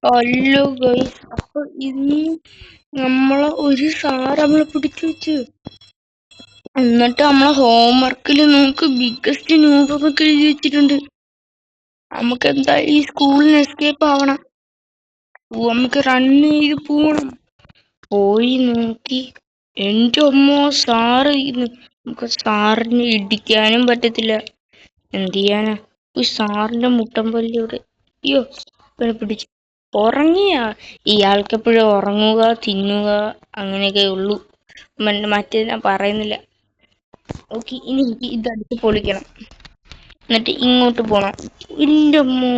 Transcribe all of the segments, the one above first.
Hello guys, അപ്പൊ ഇനി ഒരു സാറ് നമ്മളെ പിടിച്ചു വെച്ച്. എന്നിട്ട് നമ്മളെ ഹോംവർക്കിൽ നമുക്ക് ബിഗ്ഗസ്റ്റ് ന്യൂബ് ഒക്കെ എഴുതി വെച്ചിട്ടുണ്ട്. നമുക്ക് എന്തായാലും ഈ സ്കൂളിന് എസ്കേപ്പ് ആവണം. നമുക്ക് റൺ ചെയ്ത് പോണം. പോയി നോക്കി എന്റെ അമ്മോ സാറ് നമുക്ക് സാറിനെ ഇടിക്കാനും പറ്റത്തില്ല. എന്ത് ചെയ്യാനാ? സാറിന്റെ മുട്ടമ്പല്ലിയുടെ അയ്യോ പിടിച്ചു. ഉറങ്ങിയാ ഇയാൾക്കെപ്പോഴും ഉറങ്ങുക, തിന്നുക, അങ്ങനെയൊക്കെ ഉള്ളൂ. മറ്റേ ഞാൻ പറയുന്നില്ല. ഓക്കെ, ഇനി എനിക്ക് ഇതടുത്ത് പൊളിക്കണം. എന്നിട്ട് ഇങ്ങോട്ട് പോണം. ഇല്ല അമ്മോ,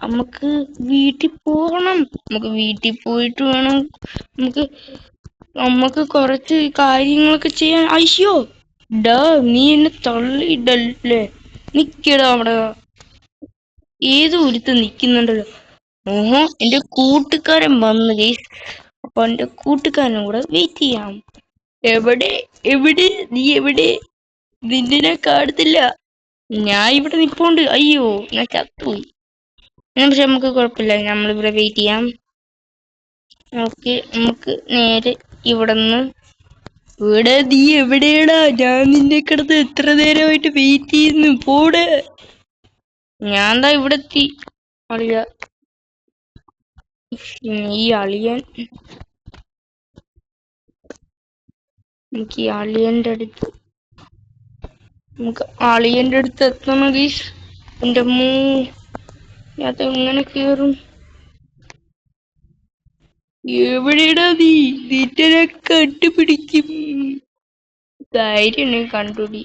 നമുക്ക് വീട്ടിൽ പോകണം. നമുക്ക് വീട്ടിൽ പോയിട്ട് വേണം നമുക്ക് കുറച്ച് കാര്യങ്ങളൊക്കെ ചെയ്യാൻ. അയ്യോ ഡാ, നീ എന്നെ തള്ളിയിടല്ലേ. നിക്കടാ അവിടെ. ഏതോ ഒരുത്ത് നിക്കുന്നുണ്ടല്ലോ. ഓഹോ, എന്റെ കൂട്ടുകാരൻ വന്നു ഗൈസ്. അപ്പൊ എന്റെ കൂട്ടുകാരനും കൂടെ വെയിറ്റ് ചെയ്യാം. എവിടെ എവിടെ നീ എവിടെ? നിന്നെ ഞാൻ കാണത്തില്ല. ഞാൻ ഇവിടെ നിപ്പോണ്ട്. അയ്യോ, ഞാൻ ചത്തുപോയി. പക്ഷെ നമുക്ക് കുഴപ്പമില്ല, നമ്മളിവിടെ വെയിറ്റ് ചെയ്യാം. ഓക്കെ, നമുക്ക് നേരെ ഇവിടുന്ന് ഇവിടെ. നീ എവിടെയാടാ? ഞാൻ നിന്നെ കിടന്ന് എത്ര നേരമായിട്ട് വെയിറ്റ് ചെയ്യുന്നു. പോടെ. ഞാൻ ദാ ഇവിടെ എത്തി. അളിയ, ഈ അളിയൻ, നമുക്ക് അളിയന്റെ അടുത്ത് എത്തണം ഗീസ്. എന്റെ അത് എങ്ങനെ കേറും? എവിടെയാടാ നീ? നിന്നെ കണ്ടുപിടിക്കും. ധൈര്യം കണ്ടുപിടി.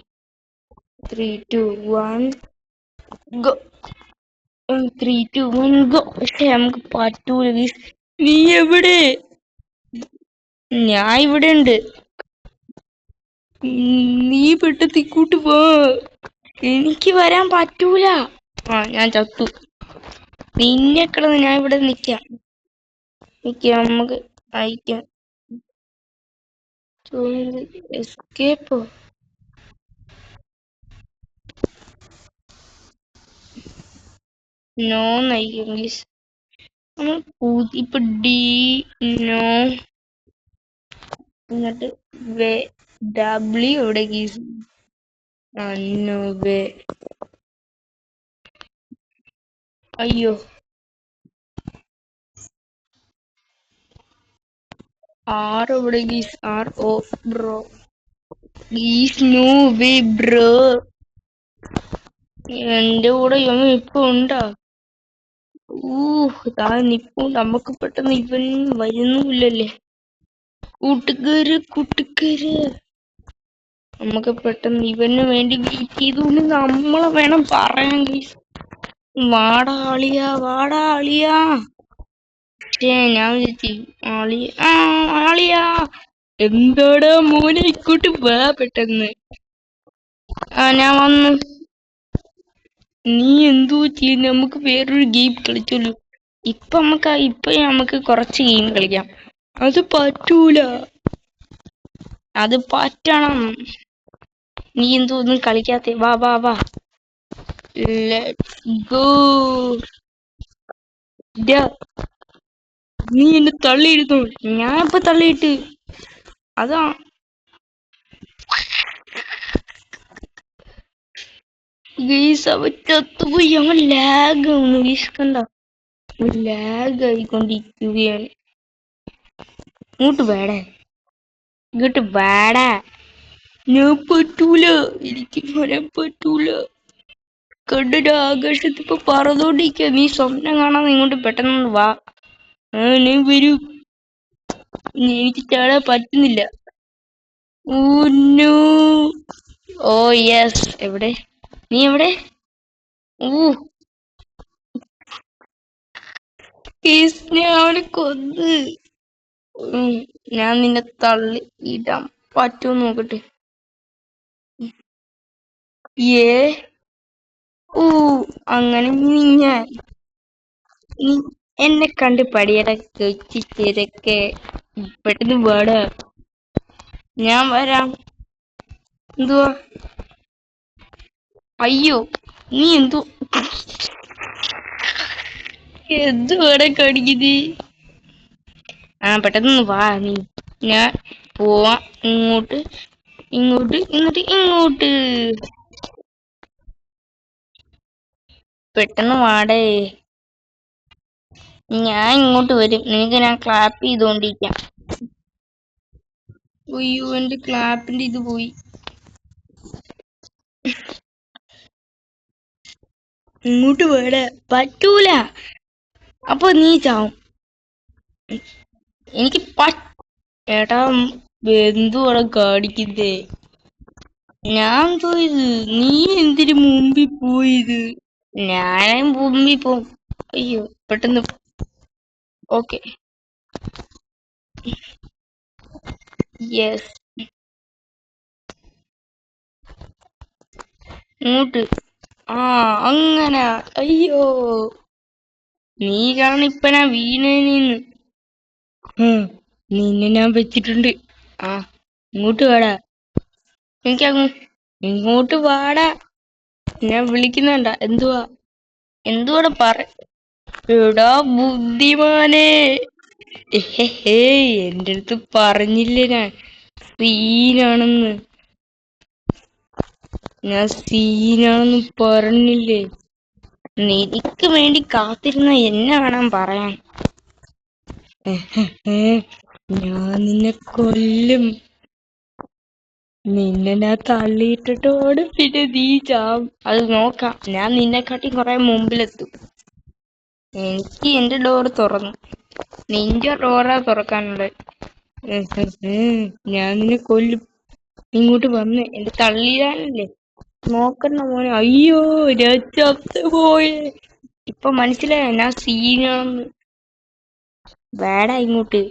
3, 2, 1 ഗോ. 3, 2, 1 ഗോ. പക്ഷെ നമുക്ക് പറ്റൂല ഗീസ്. നീ എവിടെ? ഞാൻ ഇവിടെ ഉണ്ട്. നീ പെട്ടെന്ന് ഇങ്ങോട്ട് പോ. എനിക്ക് വരാൻ പറ്റൂല. ഞാൻ ചത്തു. നിന്നെ കിടന്ന് ഞാൻ ഇവിടെ നിക്കാം. നമുക്ക് അയക്കാം. എസ്കേപ്പോ? നോ നയിക്കും ഗീസ്. നമ്മൾ ഇപ്പൊ ഡി നോ, എന്നിട്ട് ഡബ്ല്യു എവിടെ ഗീസ്? നോ വേ. അയ്യോ, ആർ എവിടെ ഗീസ്? ആർ ഓ bro guys. No way bro. എന്റെ കൂടെ ഇപ്പൊ ഉണ്ടാ? നിപ്പോ. നമുക്ക് പെട്ടെന്ന് ഇവൻ വരുന്നില്ലല്ലേ. കൂട്ടുകാര്, നമുക്ക് പെട്ടെന്ന് ഇവന് വേണ്ടി വെയിറ്റ് ചെയ്തുകൊണ്ട് നമ്മളെ വേണം പറയാൻ ഗീസ്. വാടാ അളിയാ. ഞാൻ വിളിച്ചു ആളിയാ. എന്താടാ മോനെ, ഇങ്ങോട്ട് വാ പെട്ടെന്ന്. ഞാൻ വന്നു. നീ എന്തോ ചെയ്യുന്നു? നമുക്ക് വേറൊരു ഗെയിം കളിച്ചല്ലോ. ഇപ്പൊ നമുക്ക് കുറച്ച് ഗെയിം കളിക്കാം. അത് പറ്റൂല, അത് പറ്റണം. നീ എന്തോ ഒന്നും കളിക്കാത്തെ? വാ ലെറ്റ്സ് ഗോ. നീ എന്നെ തള്ളിയിരുന്നു. ഞാൻ ഇപ്പൊ തള്ളിയിട്ട് അതാ. ചത്തുപോയി. അവൻ ലാഗ് ആവുന്നു ഗീസ്. കണ്ട, ലാഗ് ആയിക്കൊണ്ടിരിക്കുകയാണ്. ഇങ്ങോട്ട് വേടാ. ഞാൻ പറ്റൂല, എനിക്ക് വരാൻ പറ്റൂല. കണ്ടൊരു ആകാശത്ത് ഇപ്പൊ പറന്നോണ്ടിരിക്ക. നീ സ്വപ്നം കാണാൻ ഇങ്ങോട്ട് പെട്ടെന്ന് വാ. നീ വരൂ. എനിക്ക് ചാടാൻ പറ്റുന്നില്ല. Oh yes. എവിടെ നീ? എവിടെ? ഞാൻ അവനെ കൊന്ന്. ഞാൻ നിന്നെ തള്ളി ഇടാൻ പറ്റുമോ നോക്കട്ടെ. അങ്ങനെ നീ എന്നെ കണ്ട് പടിയട കൊച്ചിച്ചേരൊക്കെ. പെട്ടെന്ന് വേടാ. ഞാൻ വരാം. എന്തുവാ? അയ്യോ, നീ എന്തോ എന്തുവാടെ കാണിക്കുന്നത്? ആ പെട്ടെന്ന് വാ നീ. ഞാൻ പോവാ. ഇങ്ങോട്ട് ഇങ്ങോട്ട് ഇങ്ങോട്ട് ഇങ്ങോട്ട്. പെട്ടെന്ന് വാടേ. ഞാൻ ഇങ്ങോട്ട് വരും. നിനക്ക് ഞാൻ ക്ലാപ്പ് ചെയ്തോണ്ടിരിക്കാം. അയ്യോ എന്റെ ക്ലാപ്പിന്റെ ഇത് പോയി. ഇങ്ങോട്ട് വേട പറ്റൂല. അപ്പൊ നീ ചാവും. എനിക്ക് ഏട്ടാ എന്തുവാടെ കാണിക്കുന്നേ? ഞാൻ പോയത് നീ എന്തിനു മുമ്പിൽ പോയത്? ഞാനും മുമ്പിൽ പോവും. അയ്യോ പെട്ടെന്ന്. Okay yes. ഇങ്ങോട്ട്. ആ അങ്ങനെ. അയ്യോ നീ കാരണം ഇപ്പൊ ഞാൻ വീണേനിന്ന്. നിന്നെ ഞാൻ വെച്ചിട്ടുണ്ട്. ആ ഇങ്ങോട്ട് വാടാ. എനിക്കങ്ങ് ഇങ്ങോട്ട് വാടാ. ഞാൻ വിളിക്കുന്നുണ്ട. എന്തുവാ എന്തുവാടെ പറ. എടാ ബുദ്ധിമാനെ. എന്റെ അടുത്ത് പറഞ്ഞില്ലേ ഞാൻ സീനാണെന്ന്. ഞാൻ സീനാണെന്ന് പറഞ്ഞില്ലേ? നിനക്ക് വേണ്ടി കാത്തിരുന്ന എന്നെ വേണം പറയാൻ. ഞാൻ നിന്നെ കൊല്ലും. നിന്നെ ഞാൻ തള്ളിയിട്ടിട്ടോട് പിന്നെ നീ ചാവും. അത് നോക്കാം. ഞാൻ നിന്നെക്കാട്ടി കൊറേ മുമ്പിലെത്തും. എനിക്ക് എന്റെ ഡോറ് തുറന്നു. നിന്റെ ഡോറാ തുറക്കാനുള്ളത്. ഞാൻ നിന്നെ കൊല്ലും. ഇങ്ങോട്ട് വന്ന് എന്റെ തള്ളിയിടാനല്ലേ നോക്കണ്ട മോനെ. അയ്യോ ഞാൻ ചത്തു പോയേ. ഇപ്പൊ മനസ്സിലായോ ഞാൻ സീനാണെന്ന്? വേടാ ഇങ്ങോട്ട്.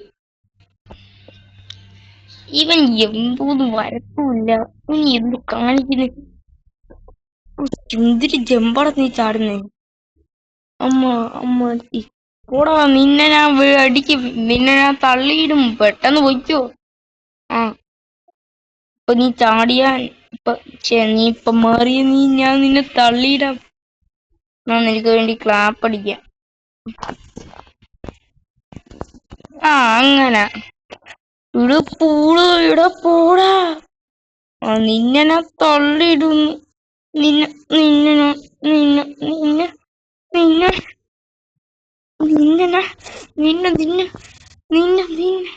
ഇവൻ എന്തോന്ന് വരത്തുമില്ല. നീ എന്ത് കാണിക്കുന്നു? എന്തൊരു ജമ്പാട നീ ചാടുന്നേ. അമ്മ അമ്മ കൂടാ. നിന്നെ ഞാൻ അടിക്കും. നിന്നെ ഞാൻ തള്ളിയിടും. പെട്ടെന്ന് പൊയ്ക്കോ. ആ ഇപ്പൊ നീ ചാടിയാ ഇപ്പൊ നീ ഇപ്പൊ മാറിയ ഞാൻ നിന്നെ തള്ളിയിടാം. ഞാൻ നിനക്ക് വേണ്ടി ക്ലാപ്പ് അടിക്കാം. ആ അങ്ങനെ. ഇവിടെ പൂള് ഇവിടെ പോടാ. നിന്നെ ഞാൻ തള്ളിയിടുന്നു. നിന്നെ നിന്നെ നിന്നെ നിന്നെ നിന്നെ നിന്നെ നിന്നെ നിന്നെ നിന്നെ നിന്നെ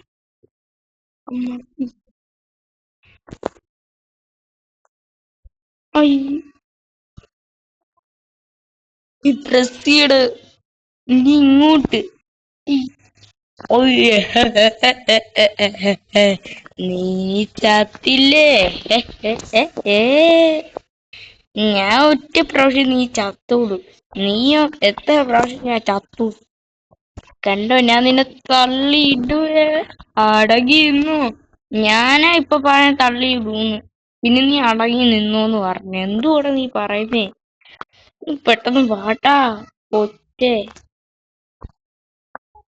പ്രസ് ചെയ്ത് നീ ഇങ്ങോട്ട്. നീ ചത്തില്ലേ? ഞാൻ ഒറ്റ പ്രാവശ്യം നീ ചത്തോളൂ. നീയോ എത്ര പ്രാവശ്യം ഞാൻ ചത്തു കണ്ടോ? ഞാൻ നിന്നെ തള്ളിയിടുവേ. അടങ്ങി നിന്നു. ഞാനാ ഇപ്പൊ പറയാൻ തള്ളിയിടൂന്ന്. പിന്നെ നീ അടങ്ങി നിന്നോന്ന് പറഞ്ഞു. എന്തുകൂടെ നീ പറയുന്നേ? പെട്ടെന്ന് വാട്ടാ ഒറ്റേ.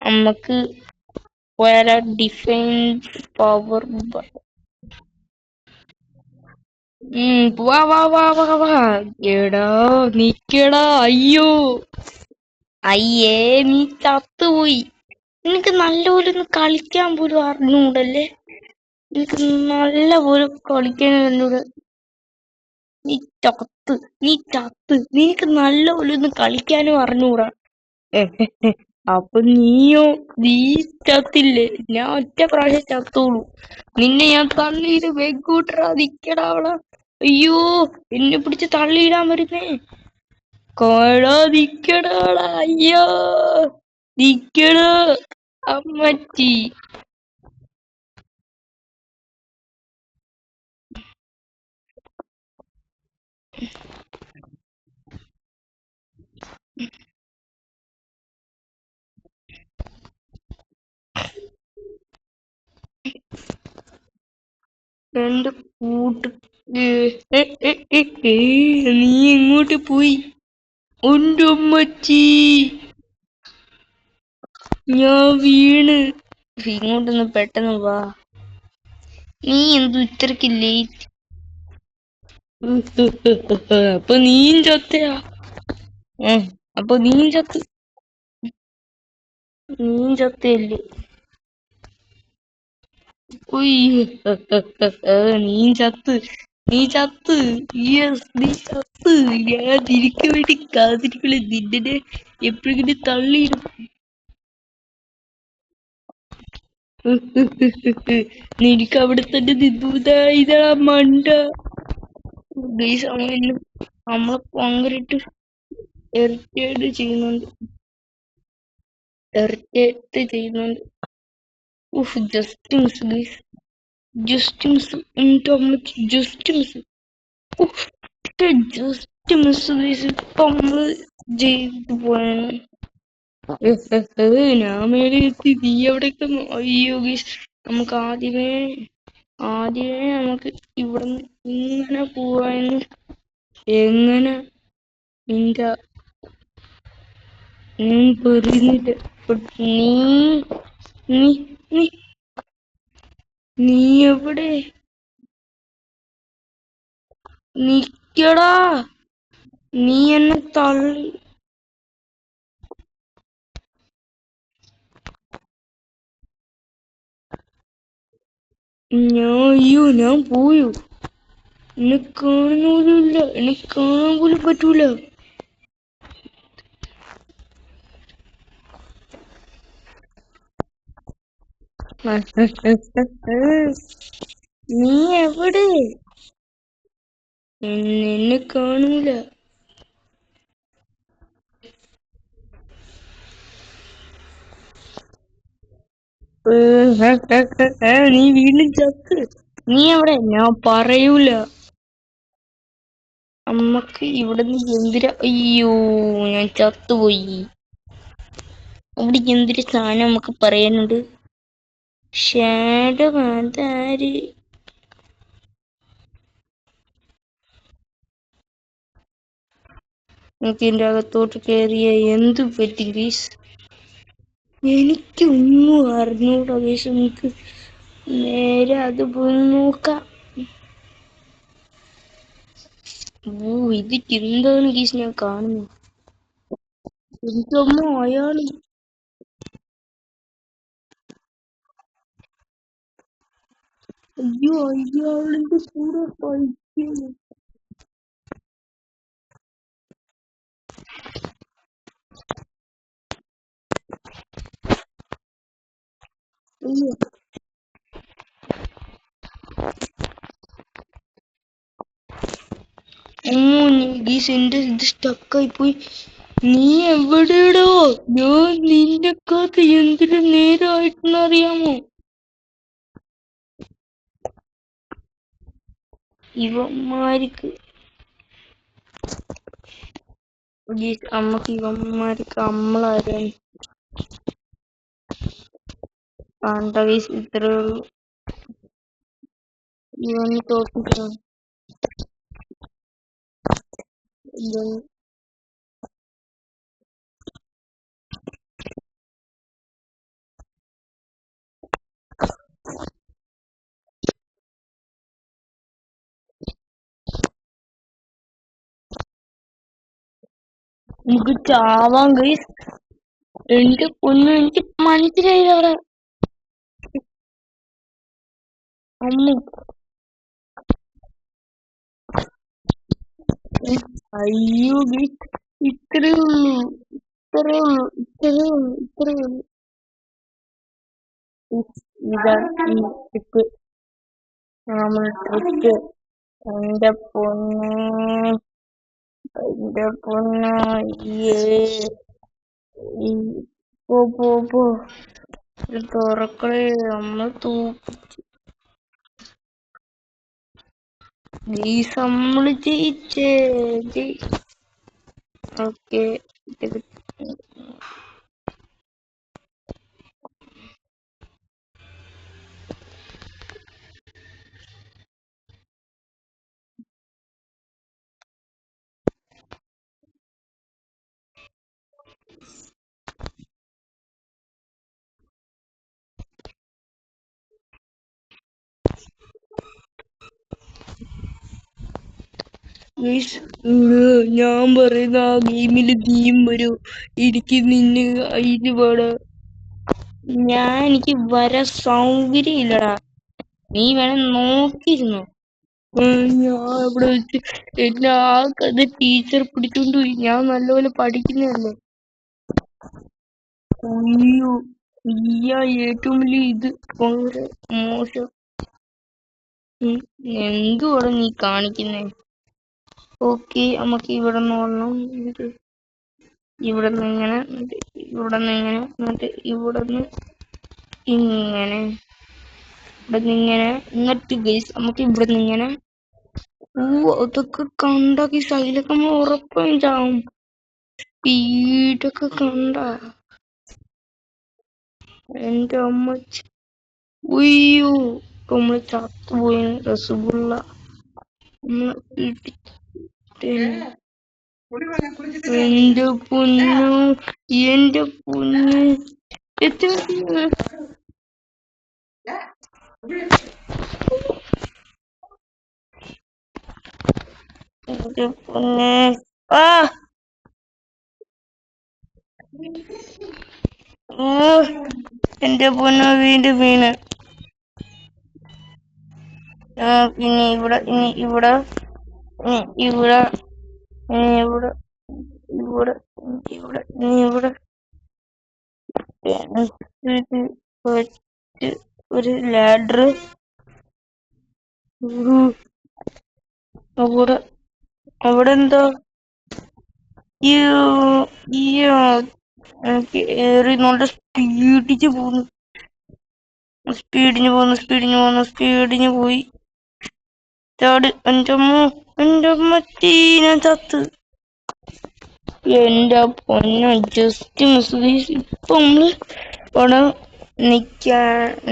നമ്മക്ക് വേറെ ഡിഫൻസ് പവർ. വാ വാ വാ വാ വാ. എടാ നിക്കടാ. അയ്യോ അയ്യേ നീ ചത്തുപോയി. നിനക്ക് നല്ലപോലെ ഒന്ന് കളിക്കാൻ പോലും അറിഞ്ഞൂടല്ലേ? നിനക്ക് നല്ല പോലെ കളിക്കാൻ അറിഞ്ഞൂട. നീ ചത്ത് നീ ചത്ത്. നിനക്ക് നല്ലപോലെ ഒന്ന് കളിക്കാനും അറിഞ്ഞൂടാ. അപ്പൊ നീ ചത്തില്ലേ? ഞാൻ ഒറ്റ പ്രാവശ്യം ചത്തോളൂ. നിന്നെ ഞാൻ തള്ളിയിട്ട് വെക്കൂട്ടറാ. നിക്കടാ അവളാ. അയ്യോ എന്നെ പിടിച്ച് തള്ളിയിടാൻ വരുന്നേ. കോഴാ നിക്കടാടാ. അയ്യോ നിക്കടാ അമ്മച്ചി. എന്റെ കൂട്ട് നീ എങ്ങോട്ട് പോയി? ഉണ്ട് അമ്മച്ചി. ഞാൻ വീണ്. ഇങ്ങോട്ടൊന്ന് പെട്ടെന്ന് വാ. നീ എന്തു ഇത്രക്ക് ലേറ്റ്? അപ്പൊ നീയും ചത്തയാ? അപ്പൊ നീയും ചത്ത്. നീ ചത്തല്ലേ? ഉയ്യ്. നീ ചത്ത്. നീ ചത്ത്. യെസ്, നീ ചത്ത്. ഞാൻ നിനക്ക് വേണ്ടി കാത്തിരിക്കുള്ളൂ. നിന്നെ എപ്പോഴെങ്കിലും തള്ളിയിടും. നിനക്ക് അവിടെ തന്നെ നിന്നൂതാ. ഇതാ മണ്ട. ഗൈസ്, നമ്മളെ പങ്കരിട്ട് ഇറിറ്റേറ്റ് ചെയ്യുന്നുണ്ട്. ഇറിറ്റേറ്റ് ചെയ്യുന്നുണ്ട്. ഉഫ്, just miss guys. Just miss. എന്നിട്ട് നമ്മള് just miss. Just miss guys. ഇപ്പൊ നമ്മള് ചെയ്തു പോയാണ്. ഞാൻ മേലെ എത്തി. നീ എവിടേക്ക്? അയ്യോ ഗൈസ്, നമുക്ക് ആദ്യമേ നമുക്ക് ഇവിടുന്ന് ഇങ്ങനെ പോവാന്ന്. എങ്ങനെ? നിന്റെ ഞാൻ പറയുന്നില്ല. നീ നീ നീ നീ എവിടെ? നിക്കടാ. നീ എന്നെ തള്ളി. ഞാൻ പോയോ? എന്നെ കാണുന്നില്ല. എന്നെ കാണാൻ പോലും പറ്റൂല. നീ എവിടെ? എന്നെ കാണൂല. നീ വീണ്ടും ചത്ത്. നീ എവിടെ? ഞാൻ പറയൂല. നമ്മക്ക് ഇവിടുന്ന് അയ്യോ, ഞാൻ ചത്തുപോയി. അവിടെ എന്തൊരു സാധനം നമുക്ക് പറയാനുണ്ട്. ഷാഡോ അതാര്? നമുക്ക് ഇതിന്റെ അകത്തോട്ട് കയറിയ എന്ത് പറ്റി ഗീസ്? എനിക്കൊന്നും അറിഞ്ഞൂടാ ഗീസ്. നമുക്ക് നേരെ അത് പോയി നോക്കാം. ഇത് എന്താണ് ഗീസ് ഞാൻ കാണുന്നു? എനിക്കമ്മ അയാള്. അയ്യോ, അയാളിന്റെ കൂടെ കളിക്കുന്നു. അയ്യോ, ഗീസ് എന്റെ ഇത് സ്റ്റക്കായി പോയി. നീ എവിടെയോ? ഞാൻ നിന്റെ കഥ എന്തിനു നേരായിട്ടെന്നറിയാമോ? ഇവന്മാർക്ക് ഇവന്മാർക്ക് നമ്മളാരാണ് കണ്ട ഗീസ്? ഇത്രേ ഉള്ളൂ. ഇവന് തോപ്പിക്കണം. നമുക്ക് ചാവാം ഗൈസ്. എന്റെ പൊന്നു, എനിക്ക് മനസ്സിലായില്ല അവിടെ. അമ്മ. അയ്യോ ഗൈസ്, ഇത്രേ ഉള്ളൂ. ഇത്രേ ഉള്ളൂ. ഇത്രേ ഉള്ളൂ. ഇത്രേ ഉള്ളൂ. ഇതാ ഈ ട്രിക്ക്. നമ്മൾ ട്രിക്ക്. എന്റെ പൊന്ന്. എന്റെ പൊന്ന്. പോ. തുറക്കളെ. നമ്മൾ ഗൈസ്, നമ്മള് ജയിച്ചേ. ഓക്കെ. ഞാൻ പറയുന്ന ആ ഗെയിമില് നീയും വരൂ. എനിക്ക് നിന്നെ ഇത് വേണം. എനിക്ക് വരാൻ സൗകര്യം ഇല്ലടാ. നീ വേണം നോക്കിയിരുന്നു. ഞാൻ ഇവിടെ വെച്ച് എന്നെ ആൾക്കത് ടീച്ചർ പിടിച്ചോണ്ട് പോയി. ഞാൻ നല്ലപോലെ പഠിക്കുന്നതല്ലേ. അയ്യോ, നീയാ ഏറ്റവും വലിയ ഇത്. വളരെ മോശം. എന്തുവാണ് നീ കാണിക്കുന്നേ? ഓക്കെ, നമുക്ക് ഇവിടെ നിന്ന് വരണം. ഇവിടെ നിന്ന് ഇങ്ങനെ, ഇവിടെ നിന്ന് ഇങ്ങനെ, എന്നിട്ട് ഇവിടെ നിന്ന് ഇങ്ങനെ, ഇവിടെ നിന്ന് ഇങ്ങനെ, എന്നിട്ട് ഗൈസ് നമുക്ക് ഇവിടെ നിന്ന് ഇങ്ങനെ. അതൊക്കെ കണ്ടാക്കി സൈലൊക്കെ ഉറപ്പായും ചാവും. സ്പീഡൊക്കെ കണ്ട എന്റെ അമ്മച്ചി. ഉയ്യോ, നമ്മള് ചത്തുപോയി. റസഗുള്ള എന്റെ പൊന്നു, എന്റെ പൊന്ന്, എത്ര എന്റെ പൊന്നെ. ആ ഓ, എന്റെ പൊന്നു വീണ്ടും വീണ്. ഇനി ഇവിടെ, ഇനി ഇവിടെ, ഇനി ഇവിടെ, ഇനി ഇവിടെ, ഇവിടെ, ഇവിടെ, ഇനി ഇവിടെ ഒരു ലാഡർ. അവിടെ അവിടെ എന്തോ ഏറിനോണ്ട് സ്പീഡിച്ച് പോകുന്നു. സ്പീഡിന് പോയി ചാട്. എന്റെ അമ്മച്ചി, ഞാൻ ചത്ത്. എന്റെ പൊന്നു, ജസ്റ്റ് മിസ്. ഇപ്പൊ നമ്മള് ഇവിടെ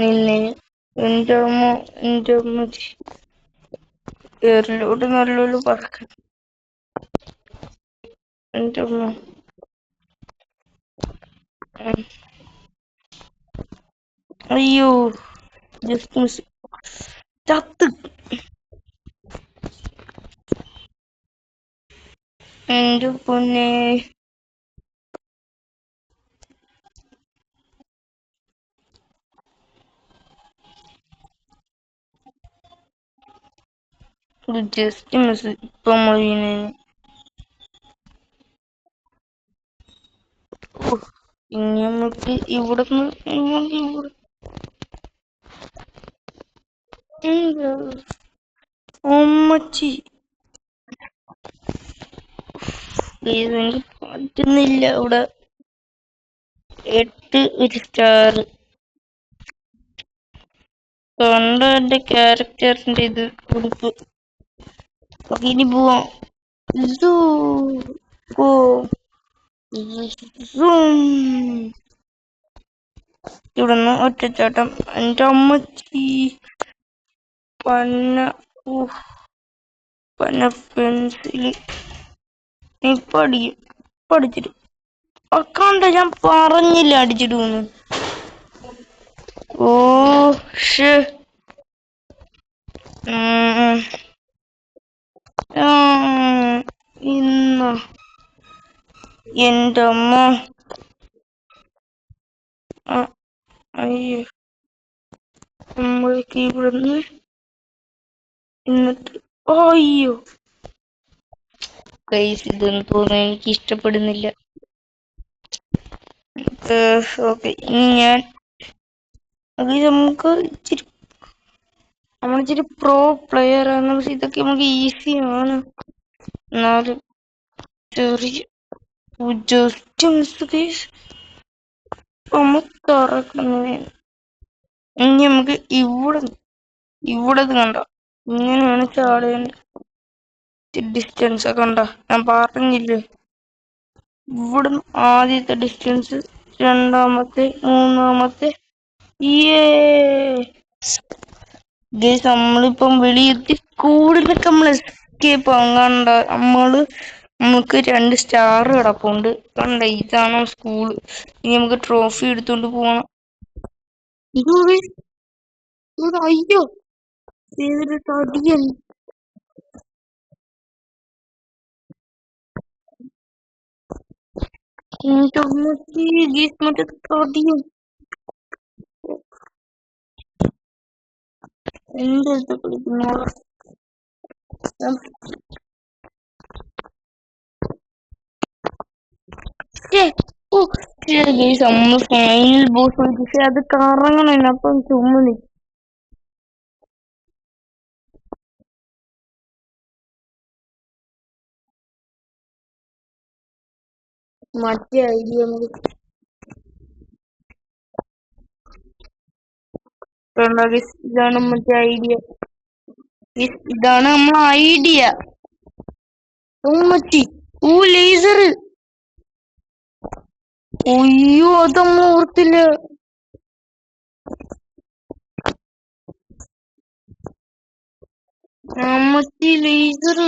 നിന്നെ. എന്റെ അമ്മ, എന്റെ അമ്മച്ചി എറിലോട്ട് നല്ലൊരു പറക്ക. എന്റെ അമ്മ, അയ്യോ, ജസ്റ്റ് മിസ്. ചത്ത്. എന്റെ പൊന്നെ, ജസ്റ്റ് മിസ്. ഇപ്പൊ നമ്മൾ ഇനി നമുക്ക് ഇവിടുന്ന് അമ്മച്ചി എനിക്ക് പറ്റുന്നില്ല. ഇവിടെ 8 ഒരു സ്റ്റാർ കണ്ട. എന്റെ ക്യാരക്ടറിന്റെ ഇത് ഉടുപ്പ്. ഇനി പോവാം. ഇവിടുന്ന് ഒറ്റച്ചാട്ടം. എന്റെ അമ്മച്ചി പന്ന പന്ന പെൻസില്. നീ പഠിച്ചിട്ട് കണ്ട. ഞാൻ പറഞ്ഞില്ല അടിച്ചിടുന്ന്. ഓ ഷേ, ഇന്ന് എന്റെ അമ്മ. അയ്യോ, നമ്മൾക്ക് ഇവിടുന്ന് എന്നിട്ട് അയ്യോ ഗൈസ്, ഇതെന്ന് തോന്നുന്നു എനിക്ക് ഇഷ്ടപ്പെടുന്നില്ല. ഓക്കെ, ഇനി ഞാൻ നമുക്ക് നമ്മളിച്ചിരി പ്രോ പ്ലെയർ ആണ്. പക്ഷെ ഇതൊക്കെ നമുക്ക് ഈസി ആണ്. എന്നാലും ചെറിയ ജസ്റ്റ് മിസ് ഗൈസ്. നമുക്ക് തുറക്കുന്നേ. ഇനി നമുക്ക് ഇവിടെ കണ്ട ഇങ്ങനെയാണ് ചാടേണ്ട. ഡിസ്റ്റൻസ് ഒക്കെ കണ്ട. ഞാൻ പറഞ്ഞില്ലേ, ഇവിടുന്ന് ആദ്യത്തെ ഡിസ്റ്റൻസ്, രണ്ടാമത്തെ, മൂന്നാമത്തെ. ഗൈസ്, നമ്മളിപ്പം വെളിയെത്തി. കൂടുതലൊക്കെ നമ്മൾ എസ്കേപ്പ് ആവും. കണ്ട നമുക്ക് 2 സ്റ്റാർ കിടപ്പുണ്ട്. കണ്ട, ഇതാണ് സ്കൂള്. ഇനി നമുക്ക് ട്രോഫി എടുത്തോണ്ട് പോകണം. അയ്യോ, ഏതൊരു തടിയൻ. മറ്റേ തടിയൻ. എന്റെ അടുത്ത് കളിക്കുന്നു. നമ്മള് ഫൈനൽ ബോസ് പക്ഷെ അത് കറങ്ങണം. അപ്പം ചുമ്മാ മറ്റേ ഐഡിയ ഇതാണ് മറ്റേ ഐഡിയ. ഇതാണ് നമ്മളെ ഐഡിയ. മറ്റി ലേസർ. അയ്യോ അതമ്മ ഓർത്തില്ല. മറ്റേ ലേസർ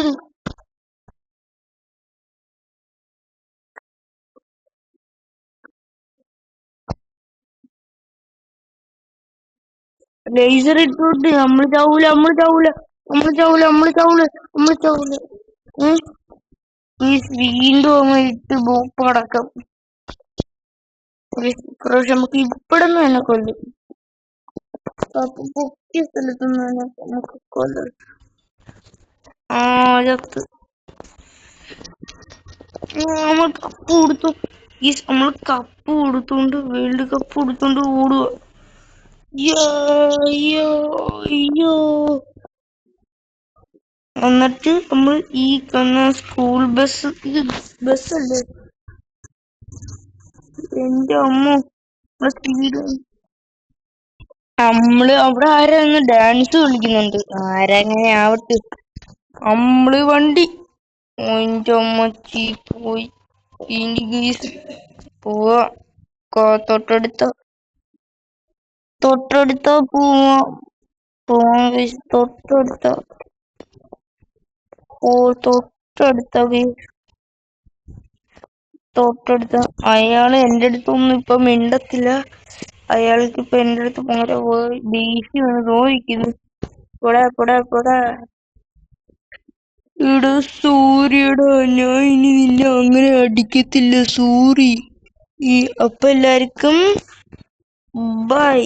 ഇട്ടോട്ട് നമ്മള് ചാവൂല. വീണ്ടും അങ്ങ് ഇട്ട് ബോപ്പടക്കം. നമുക്ക് ഇപ്പടന്ന് തന്നെ കൊല്ലും. അപ്പൊ പൊക്കിയ സ്ഥലത്തുനിന്ന് തന്നെ നമുക്ക് കൊല്ലും. ചത്ത്. നമ്മൾ കപ്പ് കൊടുത്തു. നമ്മൾ കപ്പ് കൊടുത്തോണ്ട് വേൾഡ് കപ്പ് കൊടുത്തോണ്ട് ഓടുക. അയ്യോ. എന്നിട്ട് നമ്മൾ ഈ സ്കൂൾ ബസ്, ഇത് ബസ്സല്ലേ? എന്റെ അമ്മ സ്പീഡ്. നമ്മള് അവിടെ ആരാന്ന് ഡാൻസ് കളിക്കുന്നുണ്ട്. ആരങ്ങനെ ആവട്ടെ. നമ്മള് വണ്ടി എന്റെ അമ്മച്ചി പോയി. ഇനി ഗീസ് പോവാ. തൊട്ടടുത്ത തൊട്ടടുത്ത അയാള് എന്റെ അടുത്തൊന്നും ഇപ്പൊ മിണ്ടത്തില്ല. അയാൾക്ക് ഇപ്പൊ എന്റെ അടുത്ത് ഭയങ്കര ദേഷ്യം തോന്നിക്കുന്നു. പോടാ. ഇവിടെ സൂര്യടാ, ഞാൻ ഇനി നിന്നെ അങ്ങനെ അടിക്കത്തില്ല. സൂറി. അപ്പൊ എല്ലാവർക്കും ബൈ.